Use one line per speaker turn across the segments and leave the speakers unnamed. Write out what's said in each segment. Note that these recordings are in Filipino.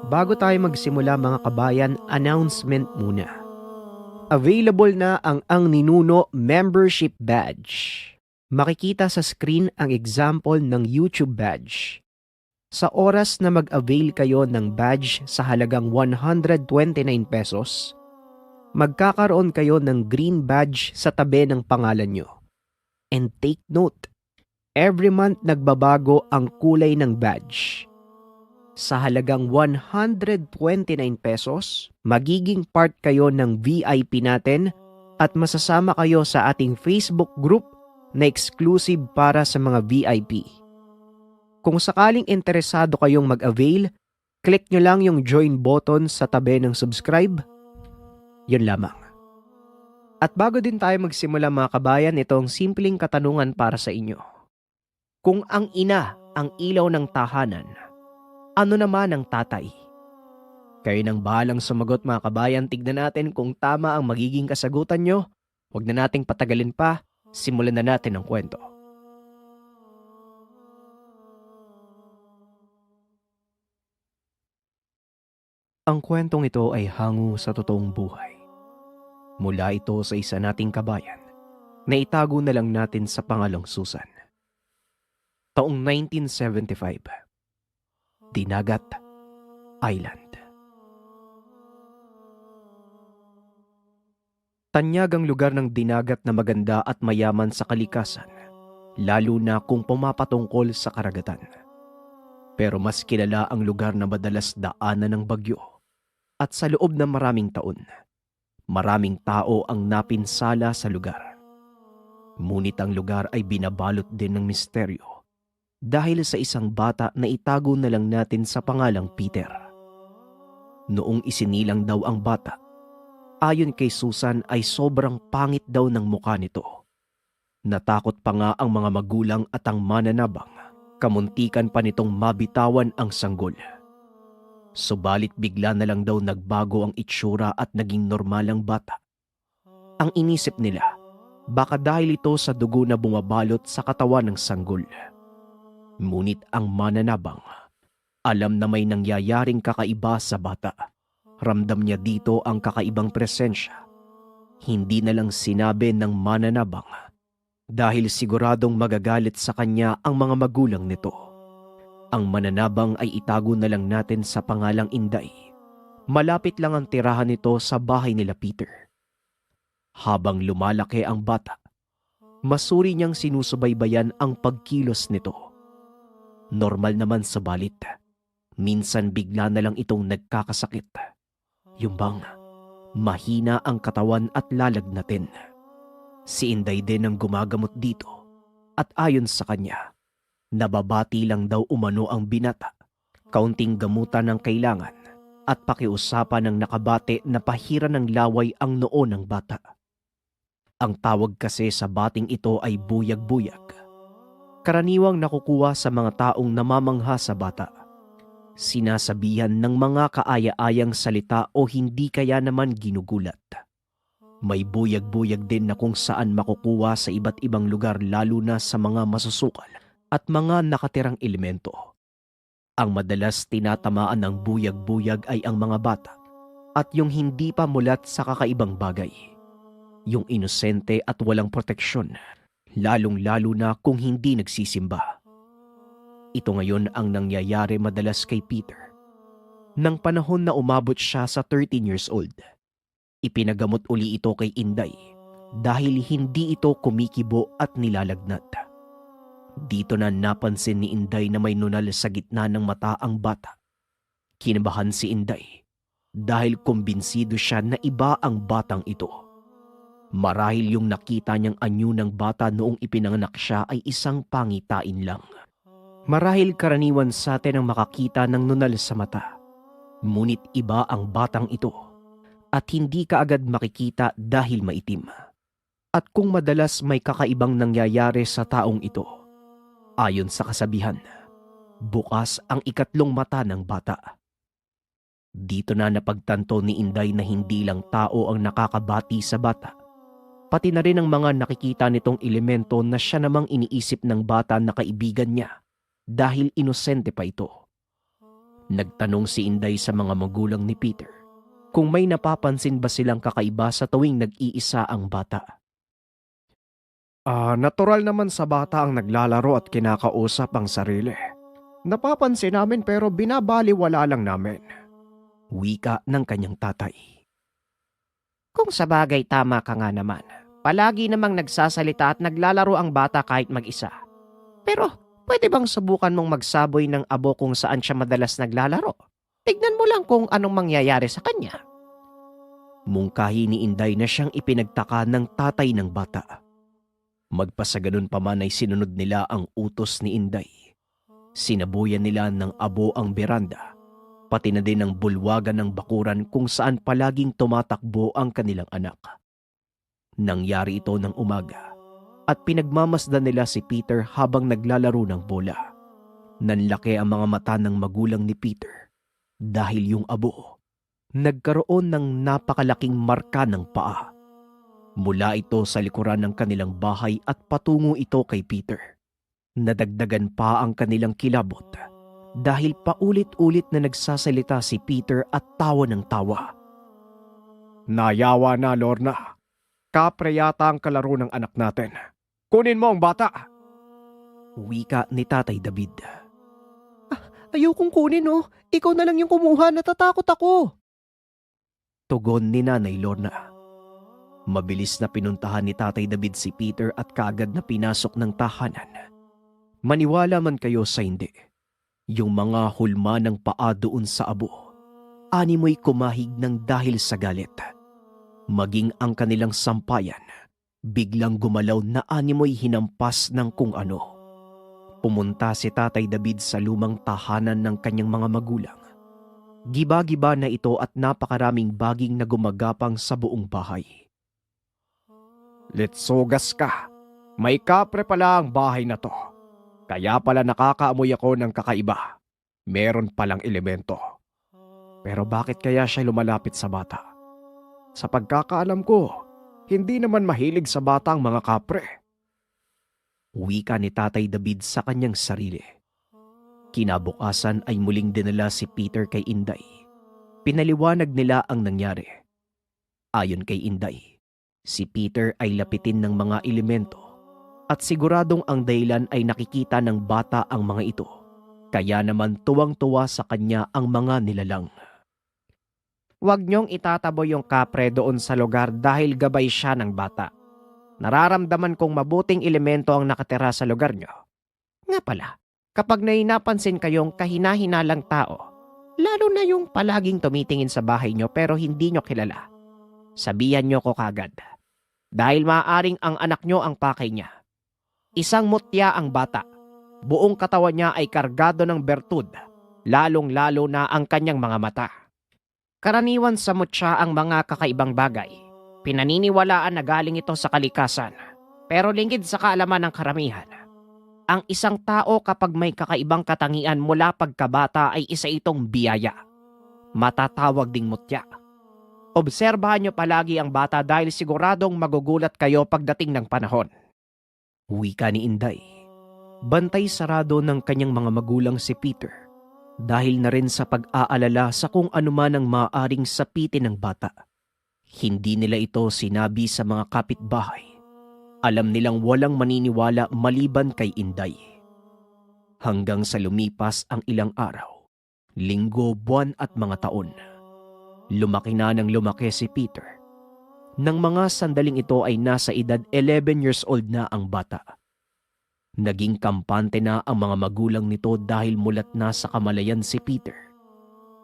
Bago tayo magsimula mga kabayan, announcement muna. Available na ang Ninuno Membership Badge. Makikita sa screen ang example ng YouTube badge. Sa oras na mag-avail kayo ng badge sa halagang 129 pesos, magkakaroon kayo ng green badge sa tabi ng pangalan nyo. And take note, every month nagbabago ang kulay ng badge. Sa halagang 129 pesos, magiging part kayo ng VIP natin at masasama kayo sa ating Facebook group na exclusive para sa mga VIP. Kung sakaling interesado kayong mag-avail, click nyo lang yung join button sa tabi ng subscribe. Yun lamang. At bago din tayo magsimula mga kabayan, itong simpleng katanungan para sa inyo. Kung ang ina ang ilaw ng tahanan, ano naman ang tatay? Kayo nang bahalang sumagot mga kabayan, tignan natin kung tama ang magiging kasagutan nyo. Huwag na nating patagalin pa, simulan na natin ang kwento. Ang kwentong ito ay hango sa totoong buhay. Mula ito sa isa nating kabayan na itago na lang natin sa pangalang Susan. Taong 1975. Dinagat Island. Tanyag ang lugar ng Dinagat na maganda at mayaman sa kalikasan, lalo na kung pumapatungkol sa karagatan. Pero mas kilala ang lugar na madalas daanan ng bagyo at sa loob ng maraming taon, maraming tao ang napinsala sa lugar. Ngunit ang lugar ay binabalot din ng misteryo dahil sa isang bata na itago na lang natin sa pangalang Peter. Noong isinilang daw ang bata, ayon kay Susan ay sobrang pangit daw ng mukha nito. Natakot pa nga ang mga magulang at ang mananabang, kamuntikan pa nitong mabitawan ang sanggol. Subalit bigla na lang daw nagbago ang itsura at naging normal ang bata. Ang inisip nila, baka dahil ito sa dugo na bumabalot sa katawan ng sanggol. Ngunit ang mananabang, alam na may nangyayaring kakaiba sa bata. Ramdam niya dito ang kakaibang presensya. Hindi na lang sinabi ng mananabang dahil siguradong magagalit sa kanya ang mga magulang nito. Ang mananabang ay itago na lang natin sa pangalang Inday. Malapit lang ang tirahan nito sa bahay nila Peter. Habang lumalaki ang bata, masuri niyang sinusubaybayan ang pagkilos nito. Normal naman sa balit. Minsan bigla na lang itong nagkakasakit. Yung bang mahina ang katawan at lalagnatin. Si Inday din ang gumagamot dito at ayon sa kanya, nababati lang daw umano ang binata. Kaunting gamutan ang kailangan at pakiusapan ng nakabate na pahiran ng laway ang noo ng bata. Ang tawag kasi sa bating ito ay buyag-buyag. Karaniwang nakukuha sa mga taong namamangha sa bata. Sinasabihan ng mga kaaya-ayang salita o hindi kaya naman ginugulat. May buyag-buyag din na kung saan makukuha sa iba't ibang lugar lalo na sa mga masusukal at mga nakatirang elemento. Ang madalas tinatamaan ng buyag-buyag ay ang mga bata at yung hindi pa mulat sa kakaibang bagay. Yung inosente at walang proteksyon, lalong-lalo na kung hindi nagsisimba. Ito ngayon ang nangyayari madalas kay Peter. Nang panahon na umabot siya sa 13 years old, ipinagamot uli ito kay Inday dahil hindi ito kumikibo at nilalagnat. Dito na napansin ni Inday na may nunal sa gitna ng mata ang bata. Kinabahan si Inday dahil kumbinsido siya na iba ang batang ito. Marahil yung nakita niyang anyo ng bata noong ipinanganak siya ay isang pangitain lang. Marahil karaniwan sa atin ang makakita ng nunal sa mata. Ngunit iba ang batang ito at hindi kaagad makikita dahil maitim. At kung madalas may kakaibang nangyayari sa taong ito, ayon sa kasabihan, bukas ang ikatlong mata ng bata. Dito na napagtanto ni Inday na hindi lang tao ang nakakabati sa bata. Pati na rin ang mga nakikita nitong elemento na siya namang iniisip ng bata na kaibigan niya dahil inosente pa ito. Nagtanong si Inday sa mga magulang ni Peter kung may napapansin ba silang kakaiba sa tuwing nag-iisa ang bata. Natural naman sa bata ang naglalaro at kinakausap ang sarili. Napapansin namin pero binabaliwala lang namin. Wika ng kanyang tatay. Kung sabagay tama ka nga naman, palagi namang nagsasalita at naglalaro ang bata kahit mag-isa. Pero pwede bang subukan mong magsaboy ng abo kung saan siya madalas naglalaro? Tignan mo lang kung anong mangyayari sa kanya. Mungkahi ni Inday na siyang ipinagtaka ng tatay ng bata. Magpasaganon pa man ay sinunod nila ang utos ni Inday. Sinabuyan nila ng abo ang beranda, pati na din ang bulwagan ng bakuran kung saan palaging tumatakbo ang kanilang anak. Nangyari ito ng umaga at pinagmamasdan nila si Peter habang naglalaro ng bola. Nanlaki ang mga mata ng magulang ni Peter dahil yung abo nagkaroon ng napakalaking marka ng paa. Mula ito sa likuran ng kanilang bahay at patungo ito kay Peter. Nadagdagan pa ang kanilang kilabot dahil paulit-ulit na nagsasalita si Peter at tawa ng tawa. Nayawa na, Lorna. Kapre yata ang kalaro ng anak natin. Kunin mo ang bata. Wika ni Tatay David. Ayokong kunin oh. Ikaw na lang yung kumuha, natatakot ako. Tugon ni Nanay Lorna. Mabilis na pinuntahan ni Tatay David si Peter at kaagad na pinasok ng tahanan. Maniwala man kayo sa hindi, yung mga hulma ng paa doon sa abo, animoy kumahig ng dahil sa galit. Maging ang kanilang sampayan, biglang gumalaw na animoy hinampas ng kung ano. Pumunta si Tatay David sa lumang tahanan ng kanyang mga magulang. Giba-giba na ito at napakaraming baging na gumagapang sa buong bahay. Letsogas ka. May kapre pala ang bahay na to. Kaya pala nakakaamoy ako ng kakaiba. Meron palang elemento. Pero bakit kaya siya lumalapit sa bata? Sa pagkakaalam ko, hindi naman mahilig sa bata ang mga kapre. Wika ni Tatay David sa kanyang sarili. Kinabukasan ay muling dinala si Peter kay Inday. Pinaliwanag nila ang nangyari. Ayon kay Inday, si Peter ay lapitin ng mga elemento at siguradong ang dahilan ay nakikita ng bata ang mga ito. Kaya naman tuwang-tuwa sa kanya ang mga nilalang. Huwag niyong itatabo yung kapre doon sa lugar dahil gabay siya ng bata. Nararamdaman kong mabuting elemento ang nakatira sa lugar niyo. Nga pala, kapag napansin kayong kahina-hinalang tao, lalo na yung palaging tumitingin sa bahay niyo pero hindi niyo kilala, sabihan niyo ko kagad. Dahil maaaring ang anak niyo ang pakay niya. Isang mutya ang bata. Buong katawan niya ay kargado ng bertud, lalong-lalo na ang kanyang mga mata. Karaniwan sa mutya ang mga kakaibang bagay. Pinaniniwalaan na galing ito sa kalikasan, pero lingid sa kaalaman ng karamihan. Ang isang tao kapag may kakaibang katangian mula pagkabata ay isa itong biyaya. Matatawag ding mutya. Obserbahan niyo palagi ang bata dahil siguradong magugulat kayo pagdating ng panahon. Wika ni Inday. Bantay sarado ng kanyang mga magulang si Peter dahil na rin sa pag-aalala sa kung anuman ang maaaring sapitin ng bata. Hindi nila ito sinabi sa mga kapitbahay. Alam nilang walang maniniwala maliban kay Inday. Hanggang sa lumipas ang ilang araw, linggo, buwan at mga taon. Lumaki na ng lumaki si Peter. Nang mga sandaling ito ay nasa edad 11 years old na ang bata. Naging kampante na ang mga magulang nito dahil mulat na sa kamalayan si Peter.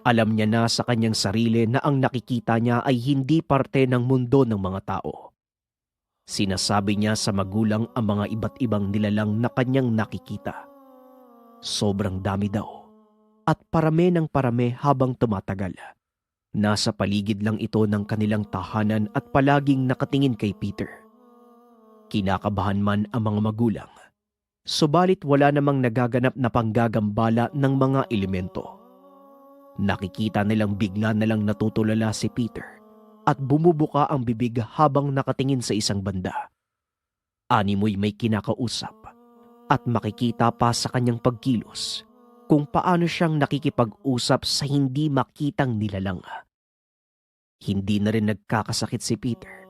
Alam niya na sa kanyang sarili na ang nakikita niya ay hindi parte ng mundo ng mga tao. Sinasabi niya sa magulang ang mga iba't ibang nilalang na kanyang nakikita. Sobrang dami daw at parami ng parami habang tumatagal. Nasa paligid lang ito ng kanilang tahanan at palaging nakatingin kay Peter. Kinakabahan man ang mga magulang, subalit wala namang nagaganap na panggagambala ng mga elemento. Nakikita nilang bigla na lang natutulala si Peter at bumubuka ang bibig habang nakatingin sa isang banda. Animoy may kinakausap at makikita pa sa kanyang pagkilos kung paano siyang nakikipag-usap sa hindi makitang nilalang. Hindi na rin nagkakasakit si Peter.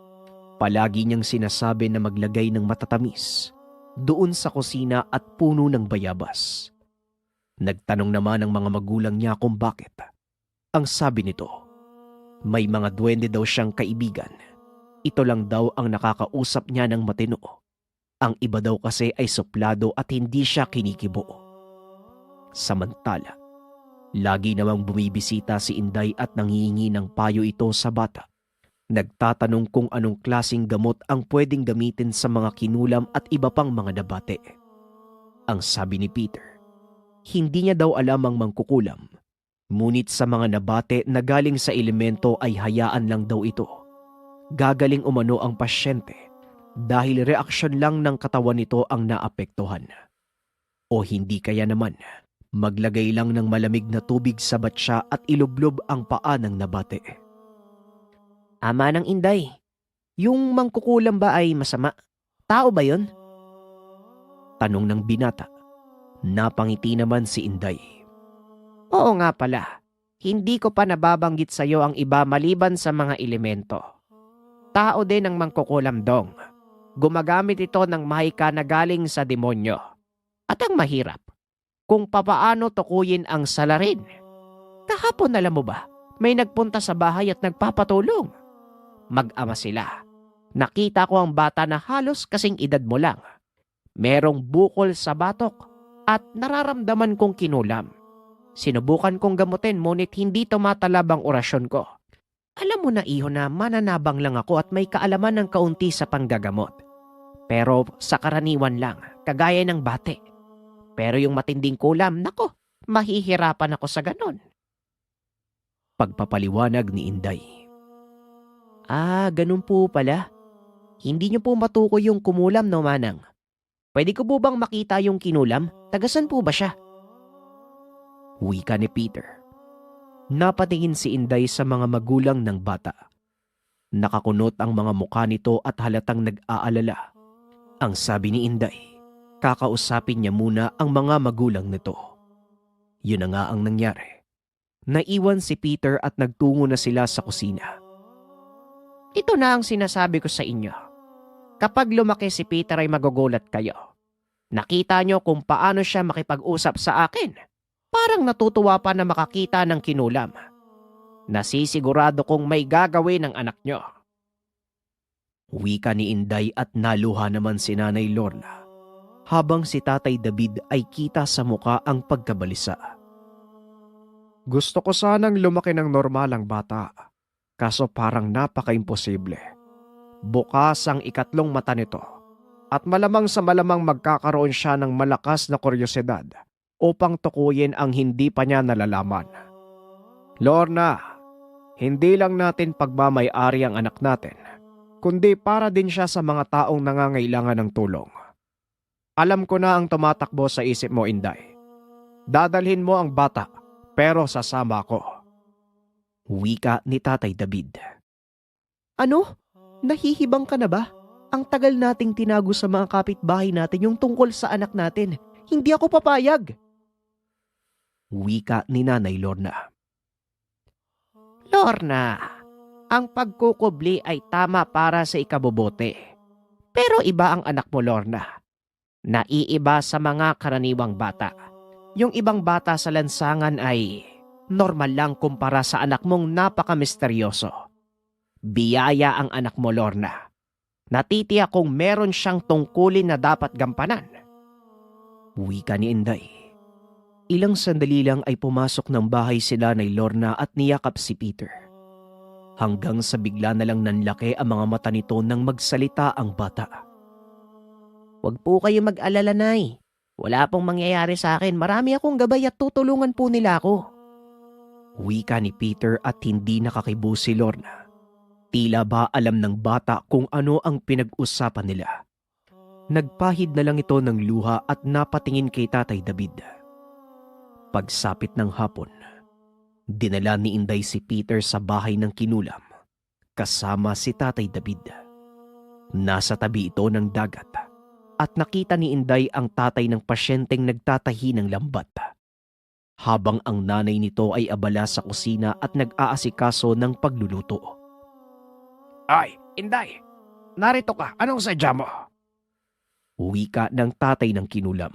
Palagi niyang sinasabi na maglagay ng matatamis doon sa kusina at puno ng bayabas. Nagtanong naman ang mga magulang niya kung bakit. Ang sabi nito, may mga duwende daw siyang kaibigan. Ito lang daw ang nakakausap niya ng matino. Ang iba daw kasi ay suplado at hindi siya kinikibo. Samantala, lagi namang bumibisita si Inday at nanghihingi ng payo ito sa bata. Nagtatanong kung anong klaseng gamot ang pwedeng gamitin sa mga kinulam at iba pang mga nabate. Ang sabi ni Peter, hindi niya daw alam ang mangkukulam, ngunit sa mga nabate na galing sa elemento ay hayaan lang daw ito. Gagaling umano ang pasyente dahil reaksyon lang ng katawan nito ang naapektuhan. O hindi kaya naman, maglagay lang ng malamig na tubig sa batsa at ilublob ang paa ng nabate. Ama ng Inday, yung mangkukulam ba ay masama? Tao ba yon? Tanong ng binata. Napangiti naman si Inday. Oo nga pala, hindi ko pa nababanggit sa iyo ang iba maliban sa mga elemento. Tao din ang mangkukulam dong. Gumagamit ito ng mahika na galing sa demonyo. At ang mahirap, kung papaano tukuyin ang salarin. Kahapon alam mo ba, may nagpunta sa bahay at nagpapatulong. Mag-ama sila. Nakita ko ang bata na halos kasing edad mo lang. Merong bukol sa batok at nararamdaman kong kinulam. Sinubukan kong gamutin ngunit hindi tumatalab ang orasyon ko. Alam mo na iho na mananabang lang ako at may kaalaman ng kaunti sa panggagamot. Pero sa karaniwan lang, kagaya ng bate. Pero yung matinding kulam, nako, mahihirapan ako sa ganon. Pagpapaliwanag ni Inday. Ganun po pala. Hindi niyo po matukoy yung kumulam, no, Manang? Pwede ko po bang makita yung kinulam? Tagasan po ba siya? Wika ni Peter. Napatingin si Inday sa mga magulang ng bata. Nakakunot ang mga mukha nito at halatang nag-aalala. Ang sabi ni Inday, kakausapin niya muna ang mga magulang nito. Yun na nga ang nangyari. Naiwan si Peter at nagtungo na sila sa kusina. Ito na ang sinasabi ko sa inyo. Kapag lumaki si Peter ay magugulat kayo. Nakita nyo kung paano siya makipag-usap sa akin. Parang natutuwa pa na makakita ng kinulam. Nasisigurado kong may gagawin ng anak nyo. Wika ni Inday at naluha naman si Nanay Lorna. Habang si Tatay David ay kita sa muka ang pagkabalisa. Gusto ko sanang lumaki ng normal ang bata. Kaso parang napaka-imposible. Bukas ang ikatlong mata nito at malamang sa malamang magkakaroon siya ng malakas na kuryosidad upang tukuyin ang hindi pa niya nalalaman. Lorna, hindi lang natin pagmamay-ari ang anak natin, kundi para din siya sa mga taong nangangailangan ng tulong. Alam ko na ang tumatakbo sa isip mo, Inday. Dadalhin mo ang bata, pero sasama ko. Wika ni Tatay David. Ano? Nahihibang ka na ba? Ang tagal nating tinago sa mga kapitbahay natin yung tungkol sa anak natin. Hindi ako papayag. Wika ni Nanay Lorna. Lorna, ang pagkukubli ay tama para sa ikabubuti. Pero iba ang anak mo, Lorna. Naiiba sa mga karaniwang bata. Yung ibang bata sa lansangan ay normal lang kumpara sa anak mong napaka-misteryoso. Biyaya ang anak mo, Lorna. Natitiyak kung meron siyang tungkulin na dapat gampanan. Wika ni Inday. Ilang sandali lang ay pumasok ng bahay sila ni Lorna at niyakap si Peter. Hanggang sa bigla na lang nanlaki ang mga mata nito nang magsalita ang bata. Huwag po kayo mag-alala, Nay. Wala pong mangyayari sa akin. Marami akong gabay at tutulungan po nila ako. Wika ni Peter at hindi nakakibo si Lorna. Tila ba alam ng bata kung ano ang pinag-usapan nila. Nagpahid na lang ito ng luha at napatingin kay Tatay David. Pagsapit ng hapon, dinala ni Inday si Peter sa bahay ng kinulam kasama si Tatay David. Nasa tabi ito ng dagat at nakita ni Inday ang tatay ng pasyenteng nagtatahi ng lambat. habang ang nanay nito ay abala sa kusina at nag-aasikaso ng pagluluto.
Ay, Inday, narito ka. Anong sadya mo?
Wika ng tatay ng kinulam.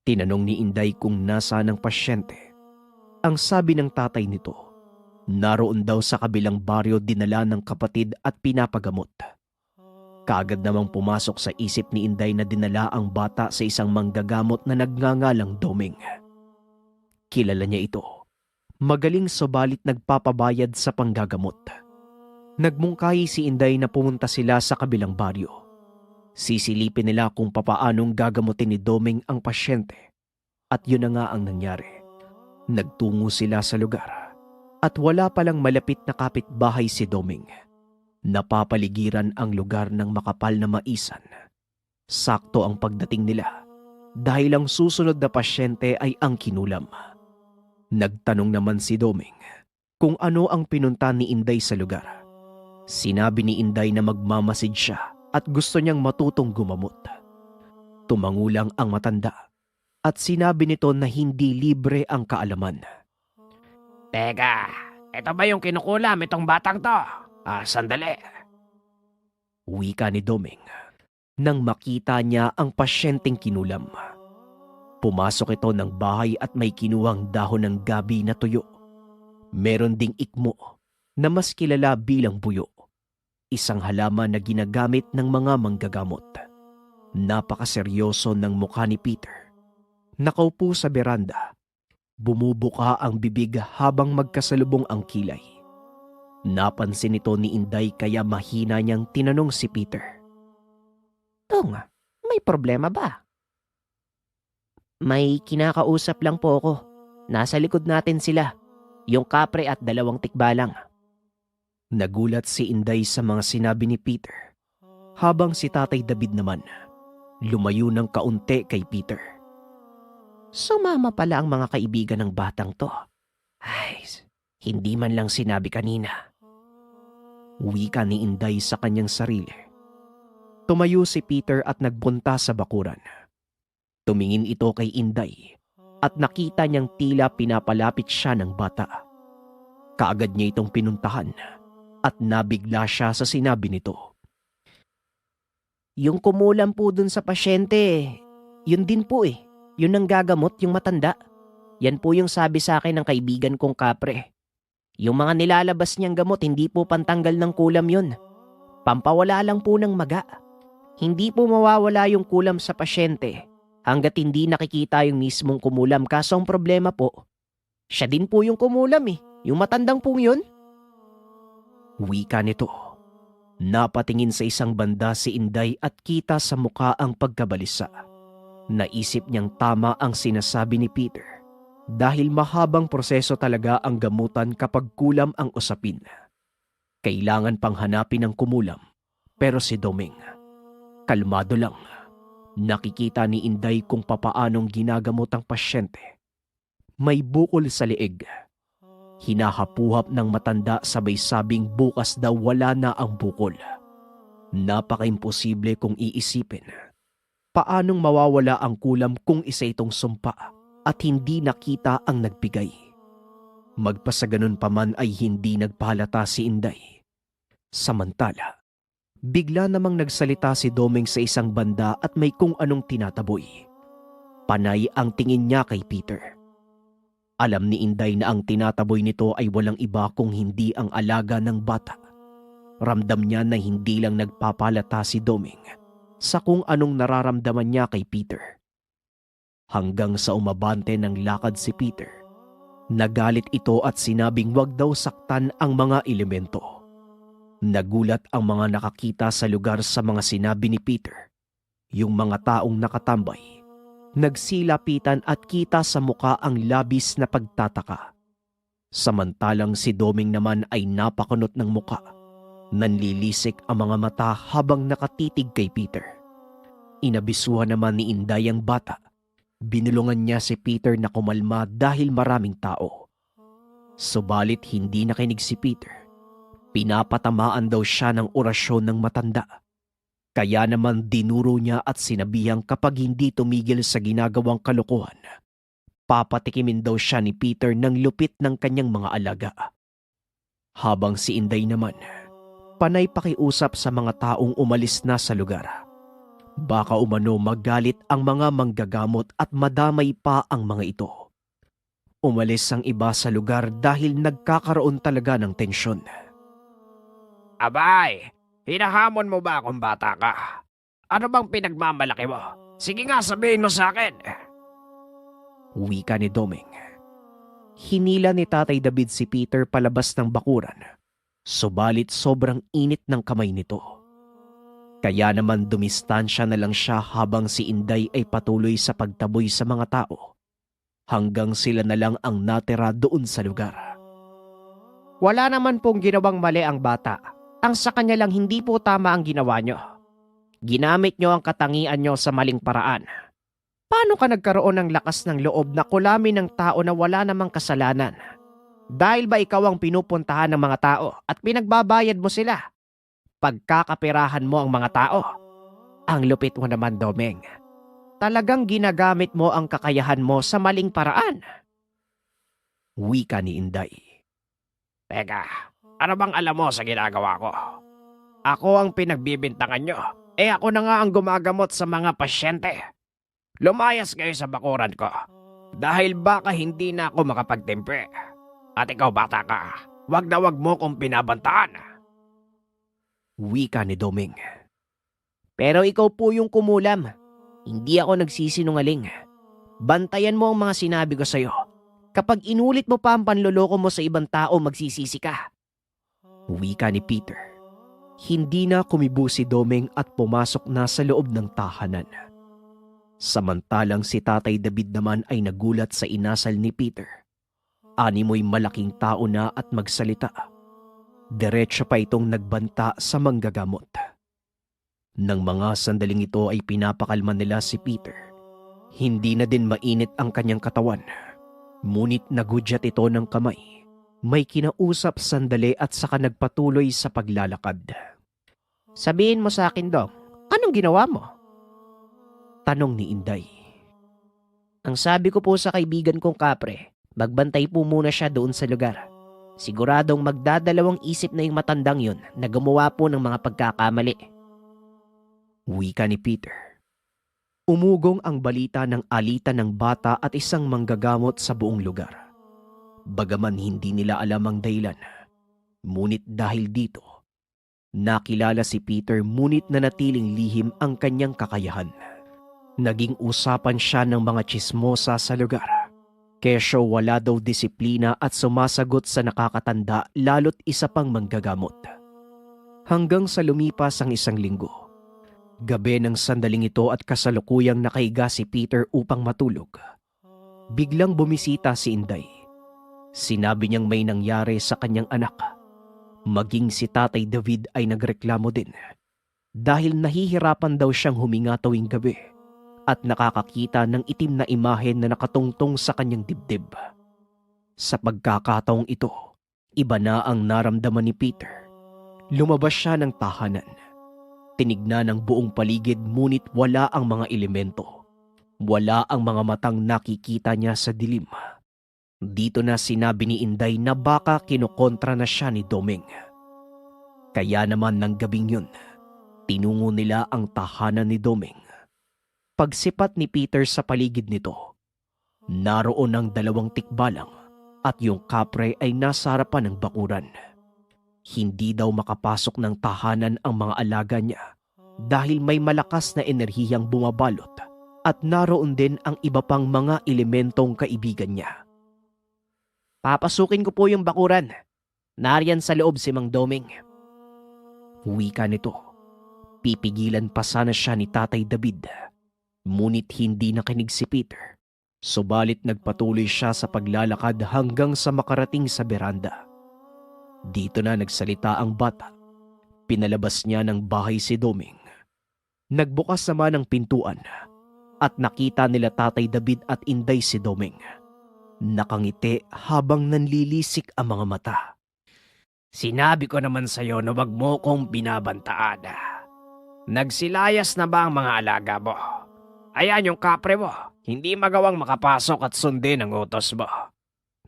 Tinanong ni Inday kung nasaan ang pasyente. Ang sabi ng tatay nito, naroon daw sa kabilang baryo dinala ng kapatid at pinapagamot. Kaagad namang pumasok sa isip ni Inday na dinala ang bata sa isang manggagamot na nagngangalang Doming. Kilala niya ito. Magaling subalit nagpapabayad sa panggagamot. Nagmungkahi si Inday na pumunta sila sa kabilang baryo. Sisilipin nila kung papaanong gagamutin ni Doming ang pasyente. At yun na nga ang nangyari. Nagtungo sila sa lugar. At wala palang malapit na kapitbahay si Doming. Napapaligiran ang lugar ng makapal na maisan. Sakto ang pagdating nila dahil ang susunod na pasyente ay ang kinulam. Nagtanong naman si Doming kung ano ang pinunta ni Inday sa lugar. Sinabi ni Inday na magmamasid siya at gusto niyang matutong gumamot. Tumangulang ang matanda at sinabi nito na hindi libre ang kaalaman.
Teka, ito ba yung kinukulam itong batang to? Sandali.
Wika ni Doming nang makita niya ang pasyenteng kinulam. Pumasok ito ng bahay at may kinuwang dahon ng gabi na tuyo. Meron ding ikmo na mas kilala bilang buyo. Isang halaman na ginagamit ng mga manggagamot. Napakaseryoso ng mukha ni Peter. Nakaupo sa beranda. Bumubuka ang bibig habang magkasalubong ang kilay. Napansin ito ni Inday kaya mahina niyang tinanong si Peter.
Tong, may problema ba? May kinakausap lang po ako. Nasa likod natin sila. Yung kapre at 2 tikbalang.
Nagulat si Inday sa mga sinabi ni Peter. Habang si Tatay David naman, lumayo ng kaunti kay Peter.
Sumama pala ang mga kaibigan ng batang to.
Ay, hindi man lang sinabi kanina. Wika ni Inday sa kanyang sarili. Tumayo si Peter at nagpunta sa bakuran. Tumingin ito kay Inday at nakita niyang tila pinapalapit siya ng bata. Kaagad niya itong pinuntahan at nabigla siya sa sinabi nito.
Yung kumulam po dun sa pasyente, yun din po eh. Yun ang gagamot, yung matanda. Yan po yung sabi sa akin ng kaibigan kong kapre. Yung mga nilalabas niyang gamot, hindi po pantanggal ng kulam yun. Pampawala lang po ng maga. Hindi po mawawala yung kulam sa pasyente hanggat hindi nakikita yung mismong kumulam. Kaso ang problema po, siya din po yung kumulam eh. Yung matandang pong yun.
Wika nito. Napatingin sa isang banda si Inday at kita sa mukha ang pagkabalisa. Naisip niyang tama ang sinasabi ni Peter. Dahil mahabang proseso talaga ang gamutan kapag kulam ang usapin. Kailangan pang hanapin ang kumulam. Pero si Doming, kalmado lang. Nakikita ni Inday kung papaanong ginagamot ang pasyente. May bukol sa leeg. Hinahapuhap ng matanda sabay sabing bukas daw wala na ang bukol. Napaka-imposible kung iisipin. Paanong mawawala ang kulam kung isa itong sumpa at hindi nakita ang nagbigay? Magpasaganon pa man ay hindi nagpahalata si Inday. Samantala, bigla namang nagsalita si Doming sa isang banda at may kung anong tinataboy. Panay ang tingin niya kay Peter. Alam ni Inday na ang tinataboy nito ay walang iba kung hindi ang alaga ng bata. Ramdam niya na hindi lang nagpapalata si Doming sa kung anong nararamdaman niya kay Peter. Hanggang sa umabante ng lakad si Peter. Nagalit ito at sinabing wag daw saktan ang mga elemento. Nagulat ang mga nakakita sa lugar sa mga sinabi ni Peter. Yung mga taong nakatambay, nagsilapitan at kita sa muka ang labis na pagtataka. Samantalang si Doming naman ay napakunot ng muka. Nanlilisik ang mga mata habang nakatitig kay Peter. Inabisuhan naman ni Inday ang bata. Binulungan niya si Peter na kumalma dahil maraming tao. Subalit hindi nakinig si Peter. Pinapatamaan daw siya ng orasyon ng matanda. Kaya naman dinuro niya at sinabihang kapag hindi tumigil sa ginagawang kalokohan, Papatikimin daw siya ni Peter ng lupit ng kanyang mga alaga. Habang si Inday naman, panay pakiusap sa mga taong umalis na sa lugar. Baka umano magalit ang mga manggagamot at madamay pa ang mga ito. Umalis ang iba sa lugar dahil nagkakaroon talaga ng tensyon.
Abay, hinahamon mo ba akong bata ka? Ano bang pinagmamalaki mo? Sige nga, sabihin mo sa akin.
Wika ni Doming. Hinila ni Tatay David si Peter palabas ng bakuran, subalit sobrang init ng kamay nito. Kaya naman dumistansya na lang siya habang si Inday ay patuloy sa pagtaboy sa mga tao, hanggang sila na lang ang natira doon sa lugar.
Wala naman pong ginawang mali ang bata. Ang sa kanya lang hindi po tama ang ginawa nyo. Ginamit nyo ang katangian nyo sa maling paraan. Paano ka nagkaroon ng lakas ng loob na kulamin ng tao na wala namang kasalanan? Dahil ba ikaw ang pinupuntahan ng mga tao at pinagbabayad mo sila? Pagkakapirahan mo ang mga tao. Ang lupit mo naman, Domeng. Talagang ginagamit mo ang kakayahan mo sa maling paraan.
Wika ni Inday.
Teka, ano bang alam mo sa ginagawa ko? Ako ang pinagbibintangan nyo. Ako na nga ang gumagamot sa mga pasyente. Lumayas kayo sa bakuran ko. Dahil baka hindi na ako makapagtimpe. At ikaw bata ka, wag na wag mo kong pinabantaan.
Wika ni Doming.
Pero ikaw po yung kumulam. Hindi ako nagsisinungaling. Bantayan mo ang mga sinabi ko sa'yo. Kapag inulit mo pa ang panloloko mo sa ibang tao, magsisisi ka.
Wika ni Peter. Hindi na kumibo si Doming at pumasok na sa loob ng tahanan. Samantalang si Tatay David naman ay nagulat sa inasal ni Peter. Animoy malaking tao na at magsalita. Diretso pa itong nagbanta sa manggagamot. Nang mga sandaling ito ay pinapakalma nila si Peter. Hindi na din mainit ang kanyang katawan. Ngunit nagudyat ito ng kamay. May kinausap sandali at saka nagpatuloy sa paglalakad.
Sabihin mo sa akin, Dong, anong ginawa mo?
Tanong ni Inday.
Ang sabi ko po sa kaibigan kong kapre, magbantay po muna siya doon sa lugar. Siguradong magdadalawang isip na yung matandang yun na gumawa po ng mga pagkakamali.
Wika ni Peter. Umugong ang balita ng alitan ng bata at isang manggagamot sa buong lugar. Bagaman hindi nila alam ang dahilan. Ngunit dahil dito, nakilala si Peter ngunit nanatiling lihim ang kanyang kakayahan. Naging usapan siya ng mga tsismosa sa lugar. Kesyo wala daw disiplina at sumasagot sa nakakatanda lalo't isa pang manggagamot. Hanggang sa lumipas ang isang linggo. Gabi ng sandaling ito at kasalukuyang nakahiga si Peter upang matulog. Biglang bumisita si Inday. Sinabi niyang may nangyari sa kanyang anak. Maging si Tatay David ay nagreklamo din. Dahil nahihirapan daw siyang huminga tuwing gabi. At nakakakita ng itim na imahe na nakatungtong sa kanyang dibdib. Sa pagkakataong ito, iba na ang naramdaman ni Peter. Lumabas siya ng tahanan. Tinignan ang buong paligid ngunit wala ang mga elemento. Wala ang mga matang nakikita niya sa dilim. Dito na sinabi ni Inday na baka kinukontra na siya ni Doming. Kaya naman ng gabing yun, tinungo nila ang tahanan ni Doming. Pagsipat ni Peter sa paligid nito, naroon ang 2 tikbalang at yung kapre ay nasa harapan ng bakuran. Hindi daw makapasok ng tahanan ang mga alaga niya dahil may malakas na enerhiyang bumabalot at naroon din ang iba pang mga elementong kaibigan niya.
Papasukin ko po yung bakuran. Nariyan sa loob si Mang Doming.
Wika nito. Pipigilan pa sana siya ni Tatay David. Ngunit hindi nakinig si Peter. Subalit nagpatuloy siya sa paglalakad hanggang sa makarating sa beranda. Dito na nagsalita ang bata. Pinalabas niya ng bahay si Doming. Nagbukas naman ang pintuan at nakita nila Tatay David at Inday si Doming. Nakangiti habang nanlilisik ang mga mata.
Sinabi ko naman sa'yo na wag mo kong binabantaan. Nagsilayas na ba ang mga alaga mo? Ayan yung kapre mo. hindi magawang makapasok at sundin ang utos mo.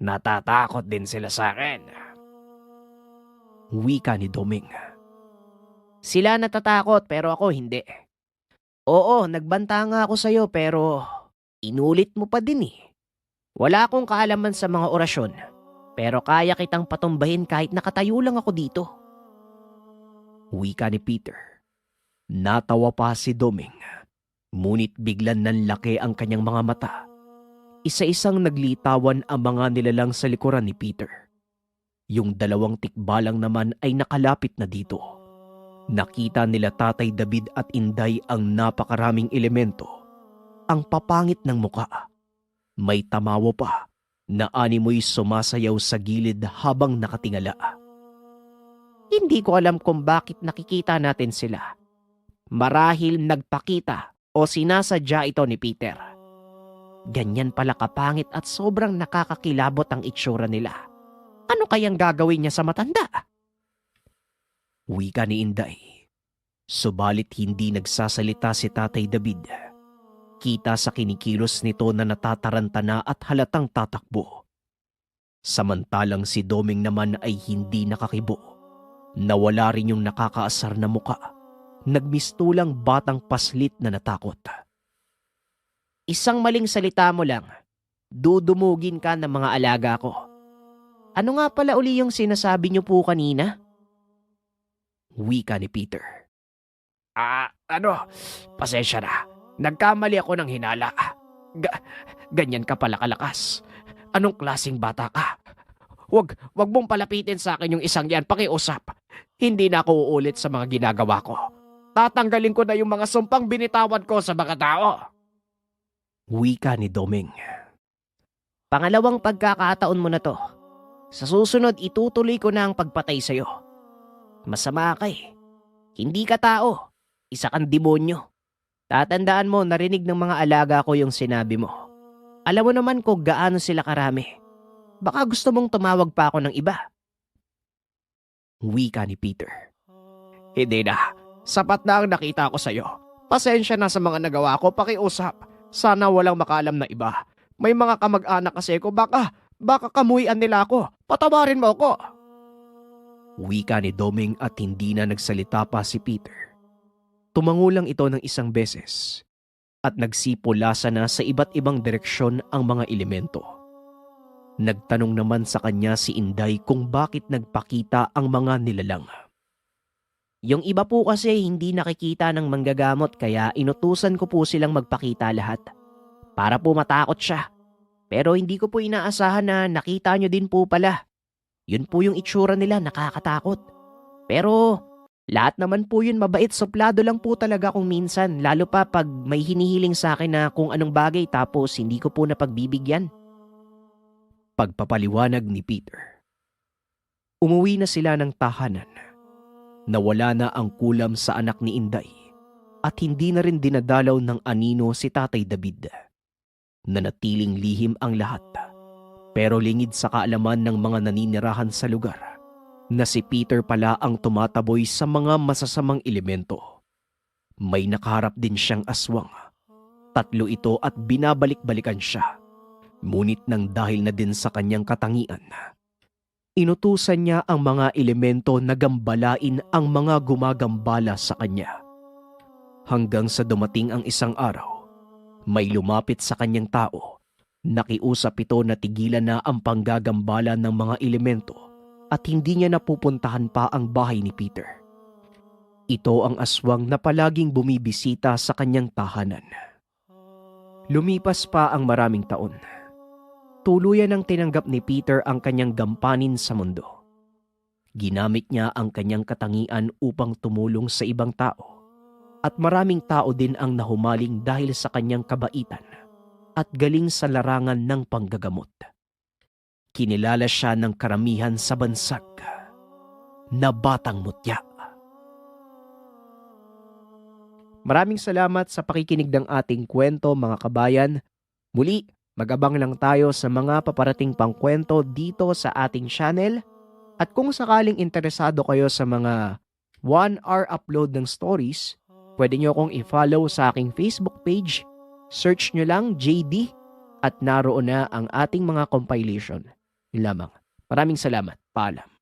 Natatakot din sila sa akin.
Wika ni Doming.
Sila natatakot pero ako hindi. Oo, nagbanta nga ako sa'yo pero inulit mo pa din eh. Wala akong kaalaman sa mga orasyon pero kaya kitang patumbahin kahit nakatayo lang ako dito.
Wika ni Peter. Natawa pa si Doming. Ngunit biglan nanlaki ang kanyang mga mata. Isa-isang naglitawan ang mga nilalang sa likuran ni Peter. Yung 2 tikbalang naman ay nakalapit na dito. Nakita nila Tatay David at Inday ang napakaraming elemento. Ang papangit ng muka. May tamawo pa na animoy sumasayaw sa gilid habang nakatingala.
Hindi ko alam kung bakit nakikita natin sila. Marahil nagpakita o sinasadya ito ni Peter. Ganyan pala kapangit at sobrang nakakakilabot ang itsura nila. Ano kayang gagawin niya sa matanda?
Wika ni Inday. Subalit hindi nagsasalita si Tatay David. Kita sa kinikilos nito na natataranta na at halatang tatakbo. Samantalang si Doming naman ay hindi nakakibo. Nawala rin yung nakakaasar na muka. Nagmistulang batang paslit na natakot.
Isang maling salita mo lang, dudumugin ka ng mga alaga ko. Ano nga pala uli yung sinasabi niyo po kanina?
Wika ni Peter.
Pasensya na. Nagkamali ako ng hinala. Ganyan ka pala kalakas. Anong klaseng bata ka? Wag mong palapitin sa akin yung isang yan, pakiusap. Hindi na ako uulit sa mga ginagawa ko. Tatanggalin ko na yung mga sumpang binitawan ko sa mga tao.
Wika ni Doming.
Pangalawang pagkakataon mo na to. Sa susunod, itutuloy ko na ang pagpatay sa'yo. Masama ka eh. Hindi ka tao. Isa kang demonyo. Tatandaan mo, narinig ng mga alaga ko yung sinabi mo. Alam mo naman kung gaano sila karami. Baka gusto mong tumawag pa ako ng iba.
Wika ni Peter.
Hindi na. Sapat na ang nakita ko sa'yo. Pasensya na sa mga nagawa ko, pakiusap. Sana walang makaalam na iba. May mga kamag-anak kasi ko, baka kamuhian nila ako. Patawarin mo ako.
Wika ni Doming at hindi na nagsalita pa si Peter. Tumango lang ito ng isang beses at nagsipulasa na sa iba't ibang direksyon ang mga elemento. Nagtanong naman sa kanya si Inday kung bakit nagpakita ang mga nilalang.
Yung iba po kasi hindi nakikita ng manggagamot kaya inutusan ko po silang magpakita lahat. Para po matakot siya. Pero hindi ko po inaasahan na nakita nyo din po pala. Yun po yung itsura nila, nakakatakot. Pero lahat naman po yun mabait, suplado lang po talaga kung minsan. Lalo pa pag may hinihiling sa akin na kung anong bagay tapos hindi ko po napagbibigyan.
Pagpapaliwanag ni Peter. Umuwi na sila ng tahanan. Nawala na ang kulam sa anak ni Inday at hindi na rin dinadalaw ng anino si Tatay David. Nanatiling lihim ang lahat. Pero lingid sa kaalaman ng mga naninirahan sa lugar na si Peter pala ang tumataboy sa mga masasamang elemento. May nakaharap din siyang aswang. 3 ito at binabalik-balikan siya. Ngunit nang dahil na din sa kanyang katangian, inutusan niya ang mga elemento na gambalain ang mga gumagambala sa kanya. Hanggang sa dumating ang isang araw, may lumapit sa kanyang tao. Nakiusap ito na tigilan na ang panggagambala ng mga elemento at hindi niya napupuntahan pa ang bahay ni Peter. Ito ang aswang na palaging bumibisita sa kanyang tahanan. Lumipas pa ang maraming taon. Tuluyan ang tinanggap ni Peter ang kanyang gampanin sa mundo. Ginamit niya ang kanyang katangian upang tumulong sa ibang tao. At maraming tao din ang nahumaling dahil sa kanyang kabaitan at galing sa larangan ng panggagamot. Kinilala siya ng karamihan sa bansag na Batang Mutya. Maraming salamat sa pakikinig ng ating kwento mga kabayan. Muli, mag-abang lang tayo sa mga paparating pang kwento dito sa ating channel. At kung sakaling interesado kayo sa mga 1-hour upload ng stories, pwede nyo akong i-follow sa aking Facebook page Search nyo lang JD at naroon na ang ating mga compilation. Yun lamang. Maraming salamat. Paalam.